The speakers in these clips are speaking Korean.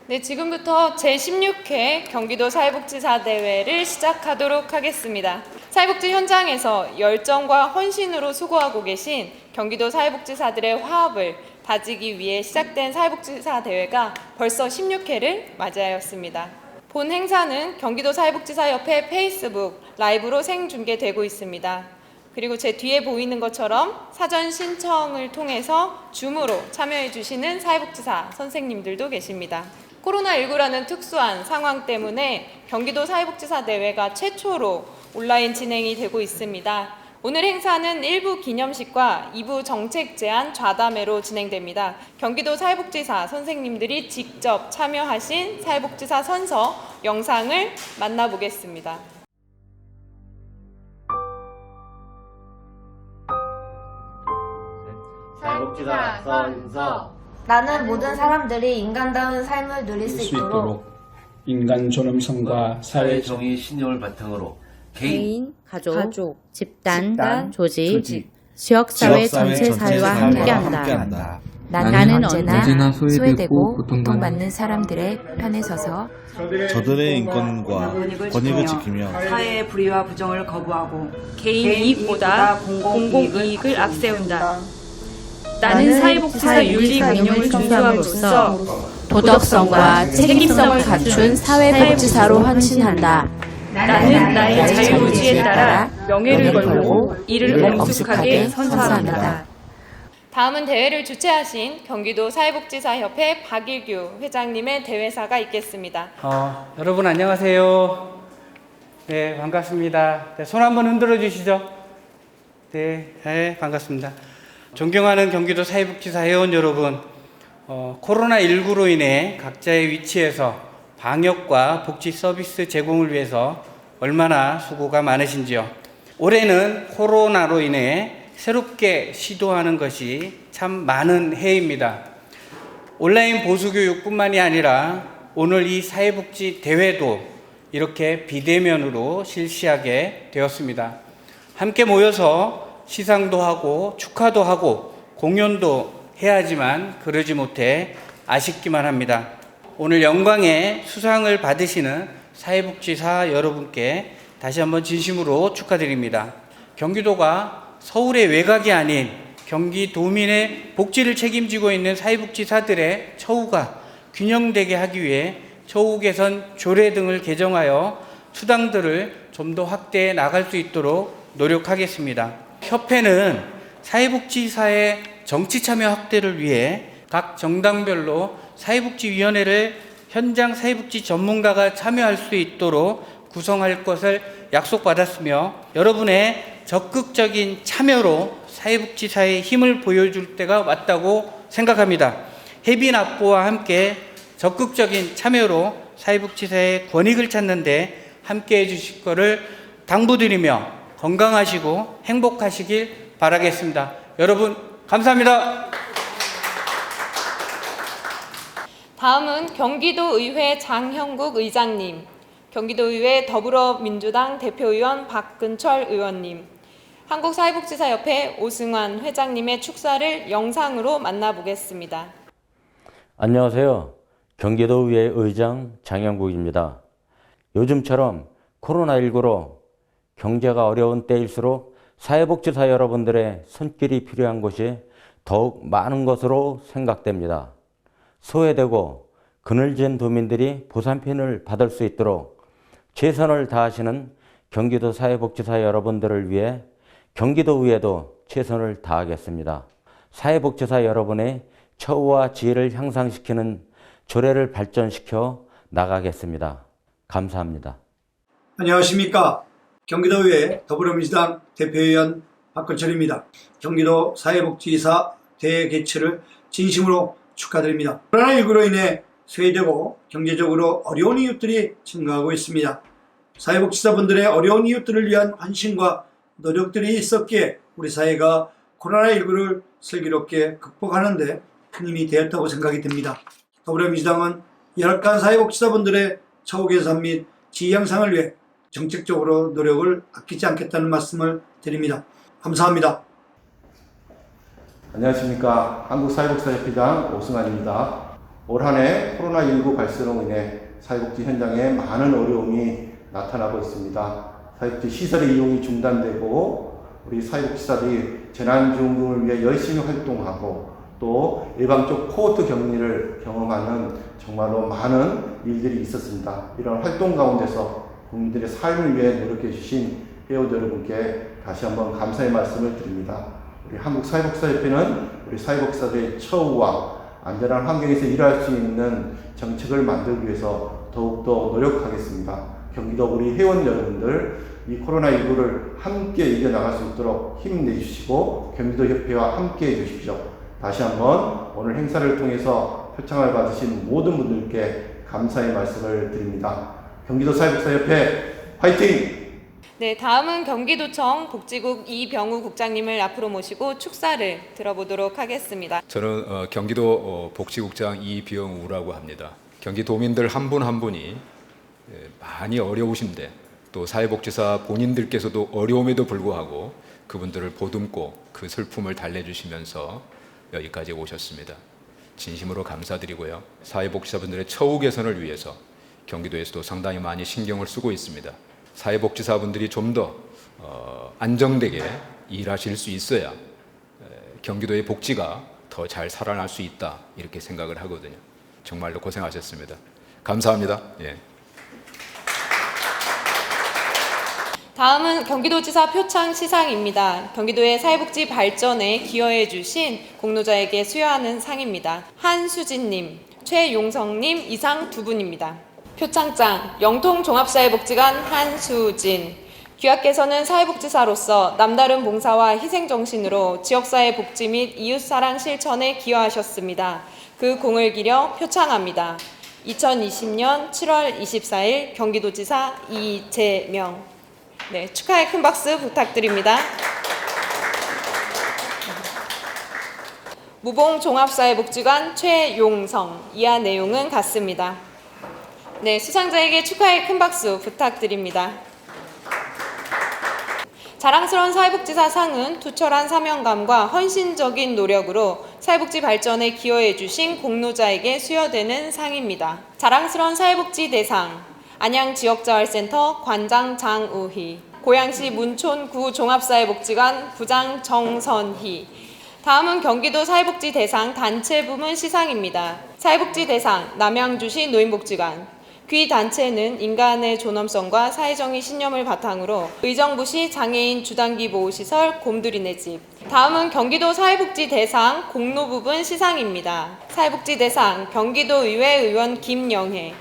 네, 지금부터 제16회 경기도 사회복지사 대회를 시작하도록 하겠습니다. 사회복지 현장에서 열정과 헌신으로 수고하고 계신 경기도 사회복지사들의 화합을 다지기 위해 시작된 사회복지사 대회가 벌써 16회를 맞이하였습니다. 본 행사는 경기도 사회복지사협회 페이스북 라이브로 생중계되고 있습니다. 그리고 제 뒤에 보이는 것처럼 사전 신청을 통해서 줌으로 참여해 주시는 사회복지사 선생님들도 계십니다. 코로나19라는 특수한 상황 때문에 경기도 사회복지사 대회가 최초로 온라인 진행이 되고 있습니다. 오늘 행사는 1부 기념식과 2부 정책 제안 좌담회로 진행됩니다. 경기도 사회복지사 선생님들이 직접 참여하신 사회복지사 선서 영상을 만나보겠습니다. 사회복지사 선서. 나는 모든 사람들이 인간다운 삶을 누릴 수 있도록 인간 존엄성과 사회 정의 신념을 바탕으로 개인, 가족, 집단, 조직, 지역사회 전체 사회와 함께한다. 나는 언제나 소외되고 고통받는 사람들의 편에 서서 저들의 인권과 권익을 지키며 사회의 불의와 부정을 거부하고 개인 이익보다 공공이익을 앞세운다. 나는 사회복지사 윤리 명령을 준수함으로써 도덕성과 책임성을 갖춘 사회복지사로 헌신한다. 나는 나의 자유의지에 따라 명예를 걸고 이를 엄숙하게 선서합니다. 다음은 대회를 주최하신 경기도 사회복지사협회 박일규 회장님의 대회사가 있겠습니다. 여러분 안녕하세요. 네, 반갑습니다. 네, 손 한번 흔들어 주시죠. 네, 반갑습니다. 존경하는 경기도 사회복지사 회원 여러분, 코로나19로 인해 각자의 위치에서 방역과 복지 서비스 제공을 위해서 얼마나 수고가 많으신지요. 올해는 코로나로 인해 새롭게 시도하는 것이 참 많은 해입니다. 온라인 보수교육뿐만이 아니라 오늘 이 사회복지 대회도 이렇게 비대면으로 실시하게 되었습니다. 함께 모여서 시상도 하고 축하도 하고 공연도 해야지만 그러지 못해 아쉽기만 합니다. 오늘 영광의 수상을 받으시는 사회복지사 여러분께 다시 한번 진심으로 축하드립니다. 경기도가 서울의 외곽이 아닌 경기도민의 복지를 책임지고 있는 사회복지사들의 처우가 균형되게 하기 위해 처우 개선 조례 등을 개정하여 수당들을 좀 더 확대해 나갈 수 있도록 노력하겠습니다. 협회는 사회복지사의 정치참여 확대를 위해 각 정당별로 사회복지위원회를 현장 사회복지 전문가가 참여할 수 있도록 구성할 것을 약속받았으며 여러분의 적극적인 참여로 사회복지사의 힘을 보여줄 때가 왔다고 생각합니다. 회비 납부와 함께 적극적인 참여로 사회복지사의 권익을 찾는 데 함께 해주실 것을 당부드리며 건강하시고 행복하시길 바라겠습니다. 여러분 감사합니다. 다음은 경기도의회 장형국 의장님, 경기도의회 더불어민주당 대표의원 박근철 의원님, 한국사회복지사협회 오승환 회장님의 축사를 영상으로 만나보겠습니다. 안녕하세요. 경기도의회 의장 장형국입니다. 요즘처럼 코로나19로 경제가 어려운 때일수록 사회복지사 여러분들의 손길이 필요한 곳이 더욱 많은 것으로 생각됩니다. 소외되고 그늘진 도민들이 보살핌을 받을 수 있도록 최선을 다하시는 경기도 사회복지사 여러분들을 위해 경기도의회도 최선을 다하겠습니다. 사회복지사 여러분의 처우와 지혜를 향상시키는 조례를 발전시켜 나가겠습니다. 감사합니다. 안녕하십니까. 경기도의회 더불어민주당 대표의원 박근철입니다. 경기도 사회복지사 대회 개최를 진심으로 축하드립니다. 코로나19로 인해 소외되고 경제적으로 어려운 이웃들이 증가하고 있습니다. 사회복지사분들의 어려운 이웃들을 위한 헌신과 노력들이 있었기에 우리 사회가 코로나19를 슬기롭게 극복하는 데 큰 힘이 되었다고 생각이 듭니다. 더불어민주당은 열악한 사회복지사분들의 처우 개선 및 지위 향상을 위해 정책적으로 노력을 아끼지 않겠다는 말씀을 드립니다. 감사합니다. 안녕하십니까. 한국사회복지사협회장 오승환입니다. 올 한 해 코로나19 발생으로 인해 사회복지 현장에 많은 어려움이 나타나고 있습니다. 사회복지 시설의 이용이 중단되고 우리 사회복지사들이 재난지원금을 위해 열심히 활동하고 또 일방적 코호트 격리를 경험하는 정말로 많은 일들이 있었습니다. 이런 활동 가운데서 국민들의 삶을 위해 노력해 주신 회원 여러분께 다시 한번 감사의 말씀을 드립니다. 우리 한국사회복지사협회는 우리 사회복지사들의 처우와 안전한 환경에서 일할 수 있는 정책을 만들기 위해서 더욱더 노력하겠습니다. 경기도 우리 회원 여러분들 이 코로나19를 함께 이겨나갈 수 있도록 힘내주시고 경기도 협회와 함께 해주십시오. 다시 한번 오늘 행사를 통해서 표창을 받으신 모든 분들께 감사의 말씀을 드립니다. 경기도 사회복지사협회 화이팅! 네, 다음은 경기도청 복지국 이병우 국장님을 앞으로 모시고 축사를 들어보도록 하겠습니다. 저는 경기도 복지국장 이병우라고 합니다. 경기도민들 한 분 한 분이 많이 어려우신데 또 사회복지사 본인들께서도 어려움에도 불구하고 그분들을 보듬고 그 슬픔을 달래주시면서 여기까지 오셨습니다. 진심으로 감사드리고요. 사회복지사분들의 처우 개선을 위해서 경기도에서도 상당히 많이 신경을 쓰고 있습니다. 사회복지사분들이 좀 더 안정되게 일하실 수 있어야 경기도의 복지가 더 잘 살아날 수 있다 이렇게 생각을 하거든요. 정말로 고생하셨습니다. 감사합니다. 예. 다음은 경기도지사 표창 시상입니다. 경기도의 사회복지 발전에 기여해 주신 공로자에게 수여하는 상입니다. 한수진님, 최용성님 이상 두 분입니다. 표창장 영통종합사회복지관 한수진. 귀하께서는 사회복지사로서 남다른 봉사와 희생정신으로 지역사회 복지 및 이웃사랑 실천에 기여하셨습니다. 그 공을 기려 표창합니다. 2020년 7월 24일 경기도지사 이재명. 네, 축하의 큰 박수 부탁드립니다. 무봉종합사회복지관 최용성. 이하 내용은 같습니다. 네, 수상자에게 축하의 큰 박수 부탁드립니다. 자랑스러운 사회복지사 상은 투철한 사명감과 헌신적인 노력으로 사회복지 발전에 기여해 주신 공로자에게 수여되는 상입니다. 자랑스러운 사회복지 대상 안양지역자활센터 관장 장우희, 고양시 문촌구 종합사회복지관 부장 정선희. 다음은 경기도 사회복지 대상 단체 부문 시상입니다. 사회복지 대상 남양주시 노인복지관. 귀 단체는 인간의 존엄성과 사회정의 신념을 바탕으로 의정부시 장애인 주단기 보호시설 곰돌이네 집. 다음은 경기도 사회복지 대상 공로 부분 시상입니다. 사회복지 대상 경기도의회 의원 김영혜.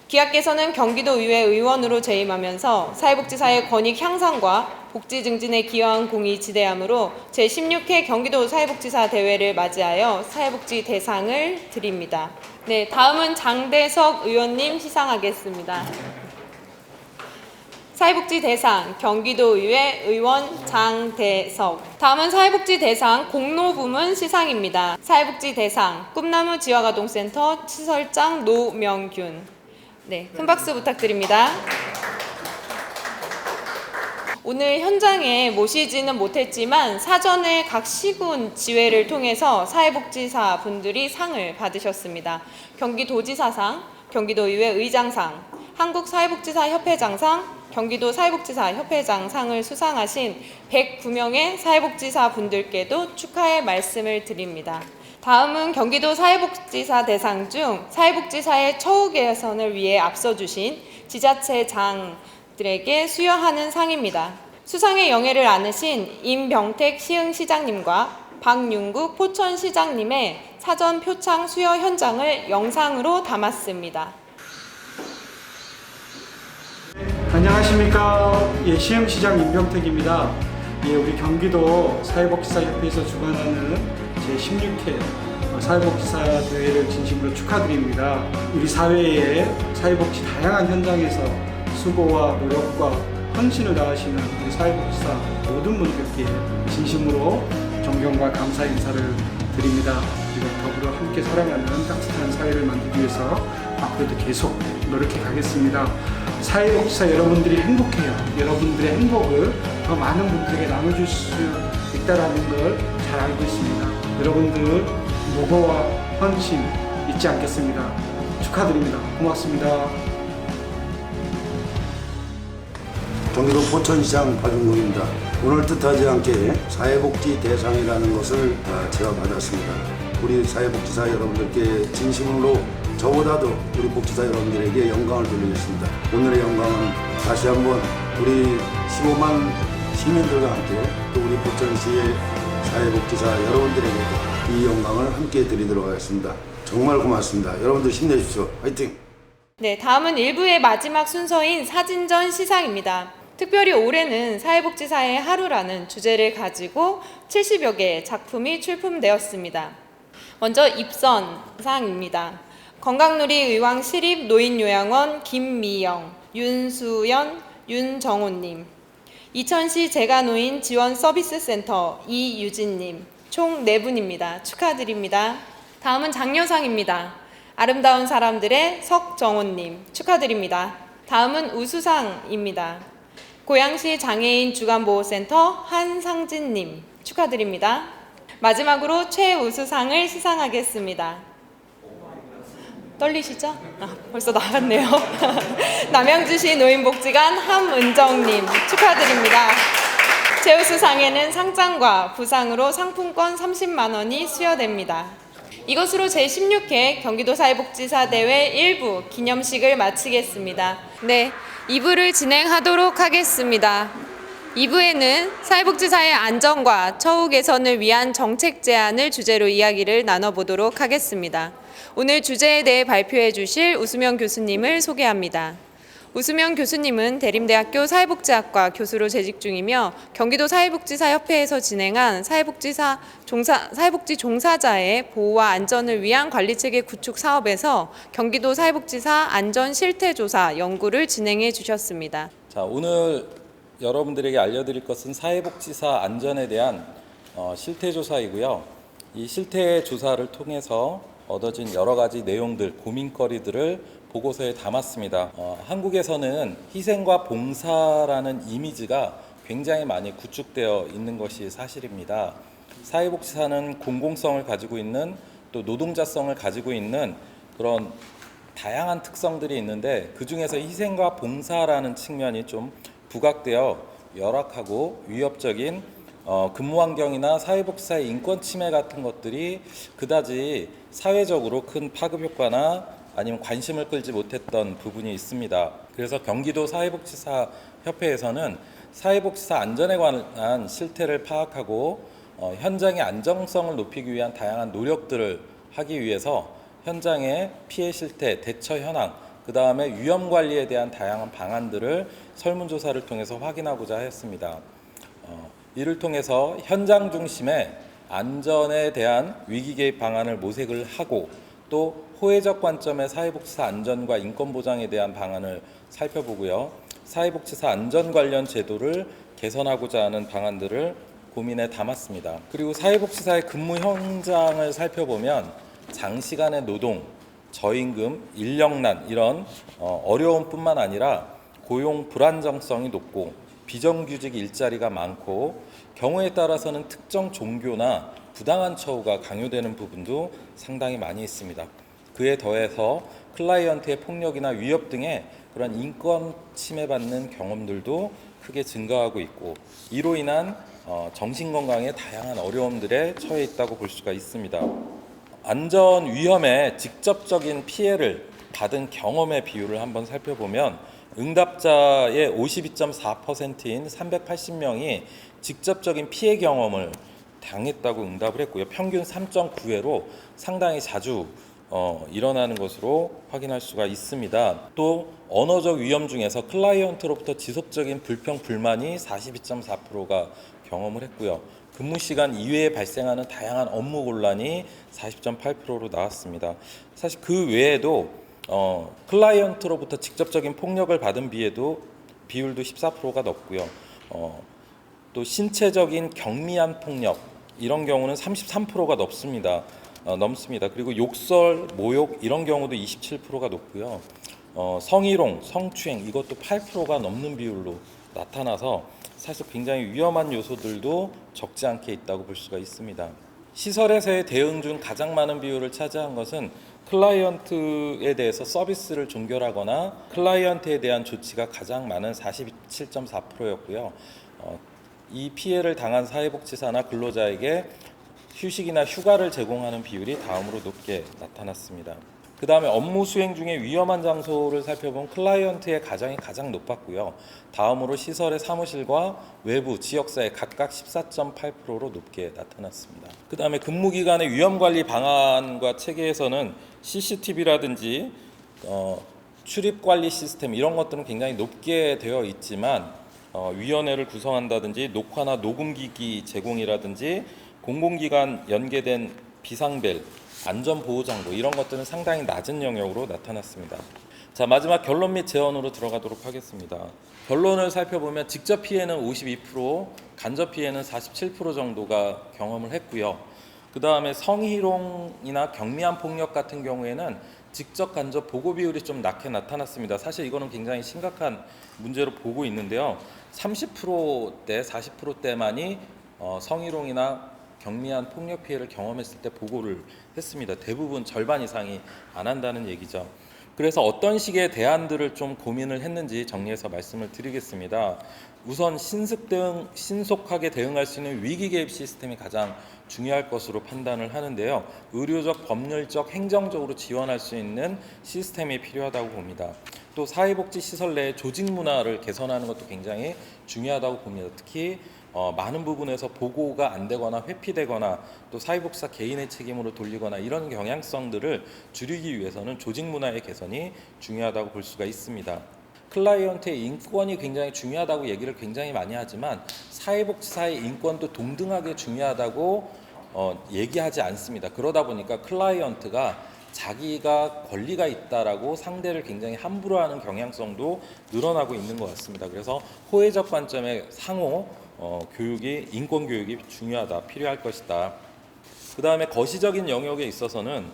귀하께서는 경기도의회 의원으로 재임하면서 사회복지사의 권익 향상과 복지 증진에 기여한 공이 지대하므로 제16회 경기도 사회복지사 대회를 맞이하여 사회복지 대상을 드립니다. 네, 다음은 장대석 의원님 시상하겠습니다. 사회복지 대상 경기도의회 의원 장대석. 다음은 사회복지 대상 공로 부문 시상입니다. 사회복지 대상 꿈나무 지역아동센터 시설장 노명균. 네, 큰 박수 부탁드립니다. 오늘 현장에 모시지는 못했지만 사전에 각 시군 지회를 통해서 사회복지사 분들이 상을 받으셨습니다. 경기도지사상, 경기도의회 의장상, 한국사회복지사협회장상, 경기도 사회복지사협회장상을 수상하신 109명의 사회복지사 분들께도 축하의 말씀을 드립니다. 다음은 경기도 사회복지사 대상 중 사회복지사의 처우 개선을 위해 앞서주신 지자체장들에게 수여하는 상입니다. 수상의 영예를 안으신 임병택 시흥시장님과 박윤국 포천시장님의 사전 표창 수여 현장을 영상으로 담았습니다. 안녕하십니까. 예, 시흥시장 임병택입니다. 예, 우리 경기도 사회복지사협회에서 주관하는 제16회 사회복지사 대회를 진심으로 축하드립니다. 우리 사회의 사회복지 다양한 현장에서 수고와 노력과 헌신을 다하시는 우리 사회복지사 모든 분들께 진심으로 존경과 감사 인사를 드립니다. 그리고 더불어 함께 살아가는 따뜻한 사회를 만들기 위해서 앞으로도 계속 노력해 가겠습니다. 사회복지사 여러분들이 행복해요. 여러분들의 행복을 더 많은 분들에게 나눠줄 수 있다는 걸 잘 알고 있습니다. 여러분들 무고와 헌신, 잊지 않겠습니다. 축하드립니다. 고맙습니다. 경기도 포천시장 박윤동입니다. 오늘 뜻하지 않게 사회복지 대상이라는 것을 제가 받았습니다. 우리 사회복지사 여러분들께 진심으로 저보다도 우리 복지사 여러분들에게 영광을 돌리겠습니다. 오늘의 영광은 다시 한번 우리 15만 시민들과 함께 또 우리 포천시의 사회복지사 여러분들에게도 이 영광을 함께 드리도록 하겠습니다. 정말 고맙습니다. 여러분들 힘내십시오. 화이팅! 네, 다음은 1부의 마지막 순서인 사진전 시상입니다. 특별히 올해는 사회복지사의 하루라는 주제를 가지고 70여 개의 작품이 출품되었습니다. 먼저 입선상입니다. 건강누리의왕 시립 노인요양원 김미영, 윤수연, 윤정호님, 이천시 재가노인 지원서비스센터 이유진님, 총 4분입니다. 축하드립니다. 다음은 장려상입니다. 아름다운 사람들의 석정호님, 축하드립니다. 다음은 우수상입니다. 고양시 장애인 주간보호센터 한상진님, 축하드립니다. 마지막으로 최우수상을 시상하겠습니다. 떨리시죠? 벌써 나갔네요. 남양주시 노인복지관 함은정님, 축하드립니다. 최우수상에는 상장과 부상으로 상품권 30만 원이 수여됩니다. 이것으로 제16회 경기도 사회복지사 대회 1부 기념식을 마치겠습니다. 네, 2부를 진행하도록 하겠습니다. 2부에는 사회복지사의 안전과 처우 개선을 위한 정책 제안을 주제로 이야기를 나눠보도록 하겠습니다. 오늘 주제에 대해 발표해 주실 우수명 교수님을 소개합니다. 우수명 교수님은 대림대학교 사회복지학과 교수로 재직 중이며 경기도 사회복지사협회에서 진행한 사회복지 종사자의 보호와 안전을 위한 관리체계 구축 사업에서 경기도 사회복지사 안전실태조사 연구를 진행해 주셨습니다. 자, 오늘 여러분들에게 알려드릴 것은 사회복지사 안전에 대한 실태조사이고요. 이 실태조사를 통해서 얻어진 여러 가지 내용들, 고민거리들을 보고서에 담았습니다. 한국에서는 희생과 봉사라는 이미지가 굉장히 많이 구축되어 있는 것이 사실입니다. 사회복지사는 공공성을 가지고 있는 또 노동자성을 가지고 있는 그런 다양한 특성들이 있는데 그 중에서 희생과 봉사라는 측면이 좀 부각되어 열악하고 위협적인 근무 환경이나 사회복지사의 인권 침해 같은 것들이 그다지 사회적으로 큰 파급 효과나 아니면 관심을 끌지 못했던 부분이 있습니다. 그래서 경기도 사회복지사 협회에서는 사회복지사 안전에 관한 실태를 파악하고 현장의 안정성을 높이기 위한 다양한 노력들을 하기 위해서 현장의 피해 실태, 대처 현황, 그 다음에 위험 관리에 대한 다양한 방안들을 설문조사를 통해서 확인하고자 했습니다. 이를 통해서 현장 중심의 안전에 대한 위기 개입 방안을 모색을 하고 또 호혜적 관점의 사회복지사 안전과 인권 보장에 대한 방안을 살펴보고요. 사회복지사 안전 관련 제도를 개선하고자 하는 방안들을 고민에 담았습니다. 그리고 사회복지사의 근무 현장을 살펴보면 장시간의 노동, 저임금, 인력난 이런 어려움뿐만 아니라 고용 불안정성이 높고 비정규직 일자리가 많고 경우에 따라서는 특정 종교나 부당한 처우가 강요되는 부분도 상당히 많이 있습니다. 그에 더해서 클라이언트의 폭력이나 위협 등의 그런 인권 침해받는 경험들도 크게 증가하고 있고 이로 인한 정신건강에 다양한 어려움들에 처해 있다고 볼 수가 있습니다. 안전 위험에 직접적인 피해를 받은 경험의 비율을 한번 살펴보면 응답자의 52.4%인 380명이 직접적인 피해 경험을 당했다고 응답을 했고요. 평균 3.9회로 상당히 자주 일어나는 것으로 확인할 수가 있습니다. 또 언어적 위험 중에서 클라이언트로부터 지속적인 불평, 불만이 42.4%가 경험을 했고요. 근무 시간 이외에 발생하는 다양한 업무 곤란이 40.8%로 나왔습니다. 사실 그 외에도 클라이언트로부터 직접적인 폭력을 받은 비율도 14%가 넘고요. 또 신체적인 경미한 폭력 이런 경우는 33%가 넘습니다. 그리고 욕설, 모욕 이런 경우도 27%가 높고요. 성희롱, 성추행 이것도 8%가 넘는 비율로 나타나서 사실 굉장히 위험한 요소들도 적지 않게 있다고 볼 수가 있습니다. 시설에서의 대응 중 가장 많은 비율을 차지한 것은 클라이언트에 대해서 서비스를 종결하거나 클라이언트에 대한 조치가 가장 많은 47.4%였고요. 이 피해를 당한 사회복지사나 근로자에게 휴식이나 휴가를 제공하는 비율이 다음으로 높게 나타났습니다. 그 다음에 업무 수행 중에 위험한 장소를 살펴본 클라이언트의 가장이 가장 높았고요. 다음으로 시설의 사무실과 외부, 지역사회 각각 14.8%로 높게 나타났습니다. 그 다음에 근무기간의 위험관리 방안과 체계에서는 CCTV라든지 출입관리 시스템 이런 것들은 굉장히 높게 되어 있지만 위원회를 구성한다든지 녹화나 녹음기기 제공이라든지 공공기관 연계된 비상벨, 안전보호장구 이런 것들은 상당히 낮은 영역으로 나타났습니다. 자, 마지막 결론 및 제언으로 들어가도록 하겠습니다. 결론을 살펴보면 직접 피해는 52%, 간접 피해는 47% 정도가 경험을 했고요. 그 다음에 성희롱이나 경미한 폭력 같은 경우에는 직접 간접 보고 비율이 좀 낮게 나타났습니다. 사실 이거는 굉장히 심각한 문제로 보고 있는데요. 30%대, 40%대만이 성희롱이나 경미한 폭력 피해를 경험했을 때 보고를 했습니다. 대부분 절반 이상이 안 한다는 얘기죠. 그래서 어떤 식의 대안들을 좀 고민을 했는지 정리해서 말씀을 드리겠습니다. 우선 신속하게 대응할 수 있는 위기 개입 시스템이 가장 중요할 것으로 판단을 하는데요. 의료적, 법률적, 행정적으로 지원할 수 있는 시스템이 필요하다고 봅니다. 또 사회복지시설 내 조직 문화를 개선하는 것도 굉장히 중요하다고 봅니다. 특히 많은 부분에서 보고가 안 되거나 회피되거나 또 사회복지사 개인의 책임으로 돌리거나 이런 경향성들을 줄이기 위해서는 조직 문화의 개선이 중요하다고 볼 수가 있습니다. 클라이언트의 인권이 굉장히 중요하다고 얘기를 굉장히 많이 하지만 사회복지사의 인권도 동등하게 중요하다고 얘기하지 않습니다. 그러다 보니까 클라이언트가 자기가 권리가 있다라고 상대를 굉장히 함부로 하는 경향성도 늘어나고 있는 것 같습니다. 그래서 호혜적 관점의 상호 교육이, 인권 교육이 중요하다, 필요할 것이다. 그 다음에 거시적인 영역에 있어서는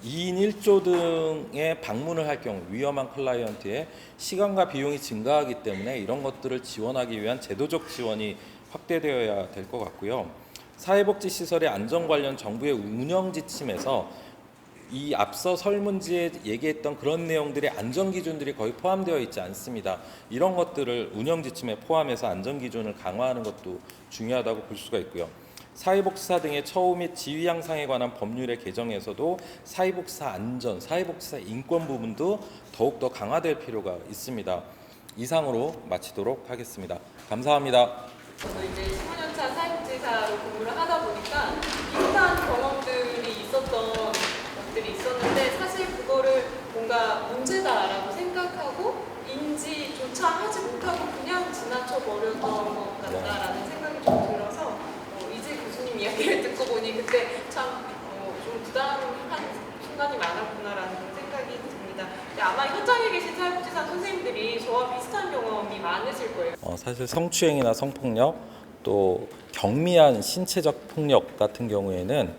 2인 1조 등의 방문을 할 경우 위험한 클라이언트의 시간과 비용이 증가하기 때문에 이런 것들을 지원하기 위한 제도적 지원이 확대되어야 될 것 같고요. 사회복지시설의 안전 관련 정부의 운영 지침에서 이 앞서 설문지에 얘기했던 그런 내용들의 안전기준들이 거의 포함되어 있지 않습니다. 이런 것들을 운영 지침에 포함해서 안전기준을 강화하는 것도 중요하다고 볼 수가 있고요. 사회복지사 등의 처우 및 지위 향상에 관한 법률의 개정에서도 사회복지사 안전, 사회복지사 인권 부분도 더욱더 강화될 필요가 있습니다. 이상으로 마치도록 하겠습니다. 감사합니다. 저도 이제 15년차 사회복지사로 근무를 하다 보니까 비슷한 경험들이 있었던 것들이 있었는데 사실 그거를 뭔가 문제다라고 생각하고 인지조차 하지 못하고 그냥 지나쳐 버렸던 것 같다라는 생각이 좀 들어서 이제 교수님 이야기를 듣고 보니 그때 참 좀 부담한 순간이 많았구나라는 생각이 듭니다. 근데 아마 현장에 계신 사회복지사 선생님들이 저와 비슷한 경험이 많으실 거예요. 사실 성추행이나 성폭력 또 경미한 신체적 폭력 같은 경우에는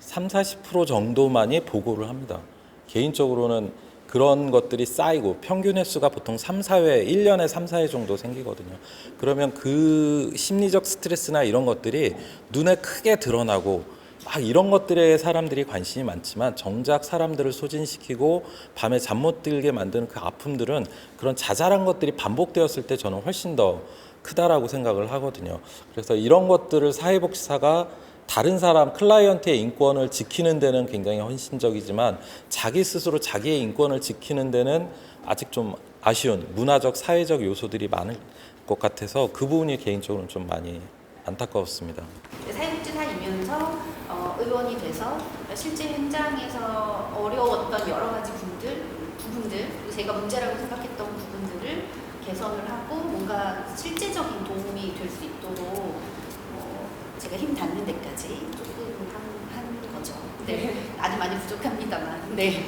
30-40% 정도만이 보고를 합니다. 개인적으로는 그런 것들이 쌓이고 평균 횟수가 보통 3-4회, 1년에 3-4회 정도 생기거든요. 그러면 그 심리적 스트레스나 이런 것들이 눈에 크게 드러나고 막 이런 것들에 사람들이 관심이 많지만 정작 사람들을 소진시키고 밤에 잠 못 들게 만드는 그 아픔들은 그런 자잘한 것들이 반복되었을 때 저는 훨씬 더 크다라고 생각을 하거든요. 그래서 이런 것들을 사회복지사가 다른 사람, 클라이언트의 인권을 지키는 데는 굉장히 헌신적이지만 자기 스스로 자기의 인권을 지키는 데는 아직 좀 아쉬운 문화적, 사회적 요소들이 많을 것 같아서 그 부분이 개인적으로는 좀 많이 안타까웠습니다. 사회복지사이면서 의원이 돼서 실제 현장에서 어려웠던 여러 가지 부분들 그리고 제가 문제라고 생각했던 부분들을 개선을 하고 뭔가 실제적인 도움이 될 수 있도록 제가 힘 닿는 데까지 조금 한 거죠. 네, 아주 많이 부족합니다만. 네.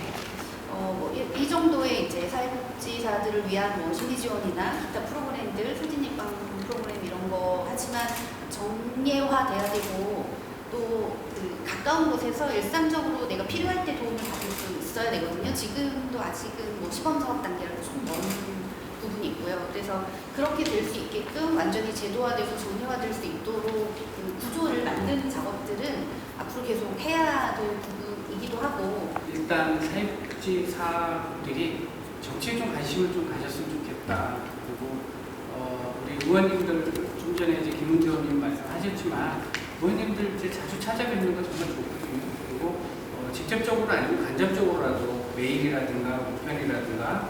이 정도의 이제 사회복지사들을 위한 심리 지원이나 기타 프로그램들, 소진입방 프로그램 이런 거 하지만 정례화돼야 되고 또 그 가까운 곳에서 일상적으로 내가 필요할 때 도움을 받을 수 있어야 되거든요. 지금도 아직은 시범사업 단계라도 좀 넘는 부분이 있고요. 그래서 그렇게 될 수 있게끔 완전히 제도화되고 정례화될 수 있도록 그 구조를 만드는 작업들은 일단 사회복지사들이 정치에 좀 관심을 좀 가졌으면 좋겠다. 그리고 우리 의원님들 좀 전에 이제 김은태 의원님 말씀하셨지만 의원님들 이제 자주 찾아뵙는 거 정말 좋거든요. 그리고 직접적으로 아니면 간접적으로라도 메일이라든가 우편이라든가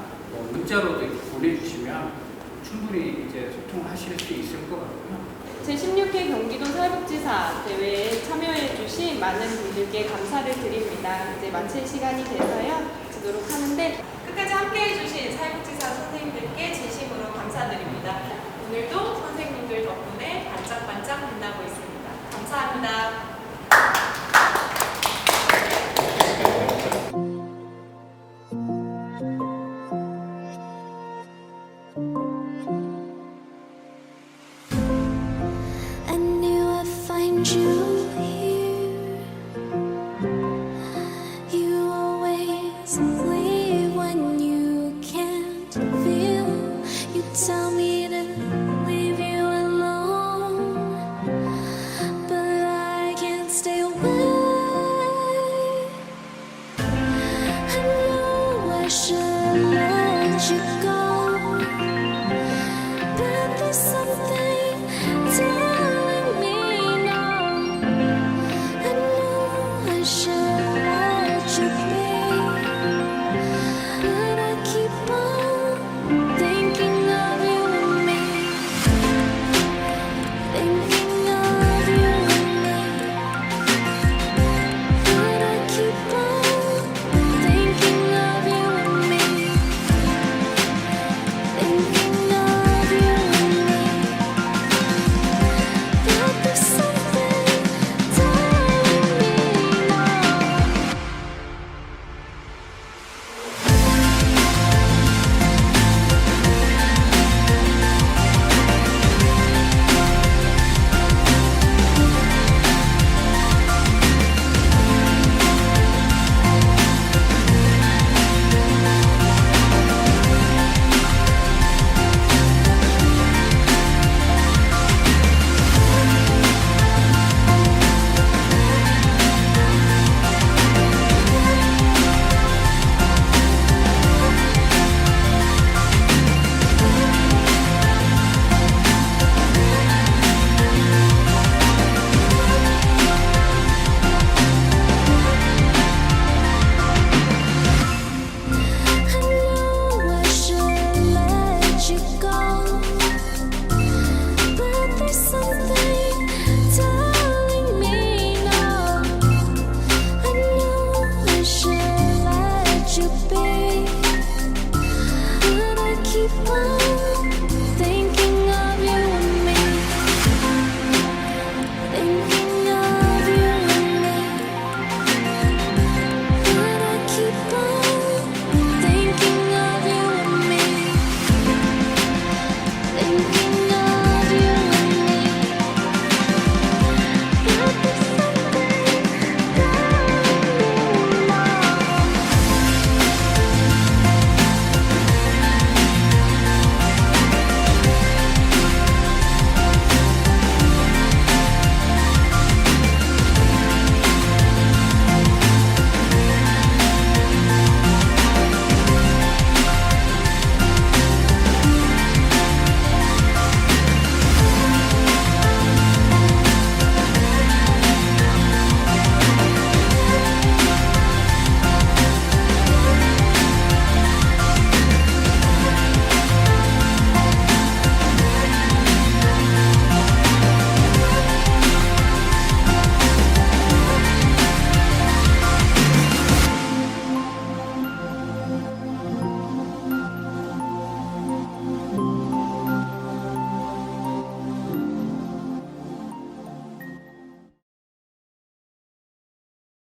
문자로도 이렇게 보내주시면 충분히 이제 소통하실 수 있을 것 같고요. 제16회 경기도 사회복지사 대회에 참여해주신 많은 분들께 감사를 드립니다. 이제 마칠 시간이 돼서요. 지도록 하는데 끝까지 함께해주신 사회복지사 선생님들께 진심으로 감사드립니다. 오늘도 선생님들 덕분에 반짝반짝 빛나고 있습니다.